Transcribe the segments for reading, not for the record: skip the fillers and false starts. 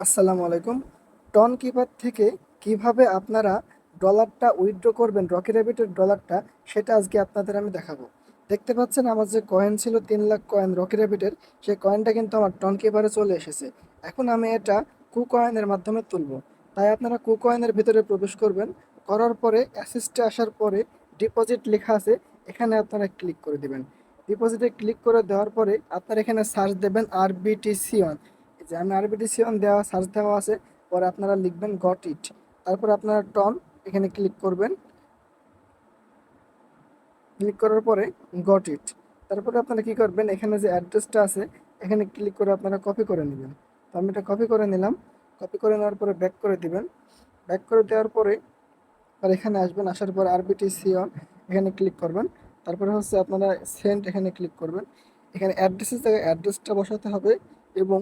আসসালামু আলাইকুম। Ton keeper থেকে কিভাবে আপনারা ডলারটা উইথড্র করবেন, রকি র্যাবিটের ডলারটা, সেটা আজকে আপনাদের আমি দেখাবো। দেখতে পাচ্ছেন আমার যে কয়েন ছিল 3 লাখ কয়েন রকি র্যাবিটের, সেই কয়েনটা কিন্তু আমার টন কিপারে চলে এসেছে। এখন আমি এটা কয়েনের মাধ্যমে তুলবো। তাই আপনারা কয়েনের ভিতরে প্রবেশ করবেন। করার পরে অ্যাসিস্টে আসার পরে ডিপোজিট লেখা আছে, এখানে আপনারা ক্লিক করে দিবেন। ডিপোজিটে ক্লিক করে দেওয়ার পরে আপনারা এখানে সার্চ দেবেন RBTC1। যে আমি আরবিটিসি অন দেওয়া সার্চ দেওয়া আছে, পরে আপনারা লিখবেন গট ইট। তারপর আপনারা টন এখানে ক্লিক করবেন। ক্লিক করার পরে গট ইট। তারপরে আপনারা কি করবেন, এখানে যে অ্যাড্রেসটা আছে এখানে ক্লিক করে আপনারা কপি করে নেবেন। তো আমি এটা কপি করে নিলাম। কপি করে নেওয়ার পরে ব্যাক করে দিবেন। ব্যাক করে দেওয়ার পরে আর এখানে আসবেন, আসার পর আরবিটিসি অন এখানে ক্লিক করবেন। তারপরে হচ্ছে আপনারা সেন্ড এখানে ক্লিক করবেন। এখানে অ্যাড্রেসের জায়গায় অ্যাড্রেসটা বসাতে হবে এবং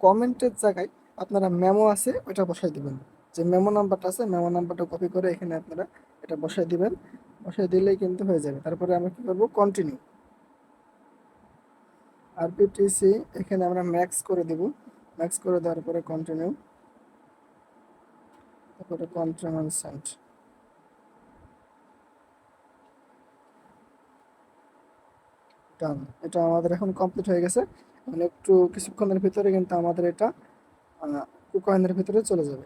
কমেন্টের জায়গায় আপনারা মেমো আছে ওইটা বসাই দিবেন। যে মেমো নাম্বারটা আছে মেমো নাম্বারটা কপি করে এখানে আপনারা এটা বসাই দিবেন। বসাই দিলেই কিন্তু হয়ে যাবে। তারপরে আমরা কি করব, কন্টিনিউ। আরবিটিসি এখানে আমরা ম্যাক্স করে দেব। ম্যাক্স করে দেওয়ার পরে কন্টিনিউ, তারপরে কন্টিনিউ সেন্ড। ডান, এটা আমাদের এখন কমপ্লিট হয়ে গেছে। মানে একটু কিছুক্ষণের ভিতরে কিন্তু আমাদের এটা কুকয়েনের ভিতরে চলে যাবে।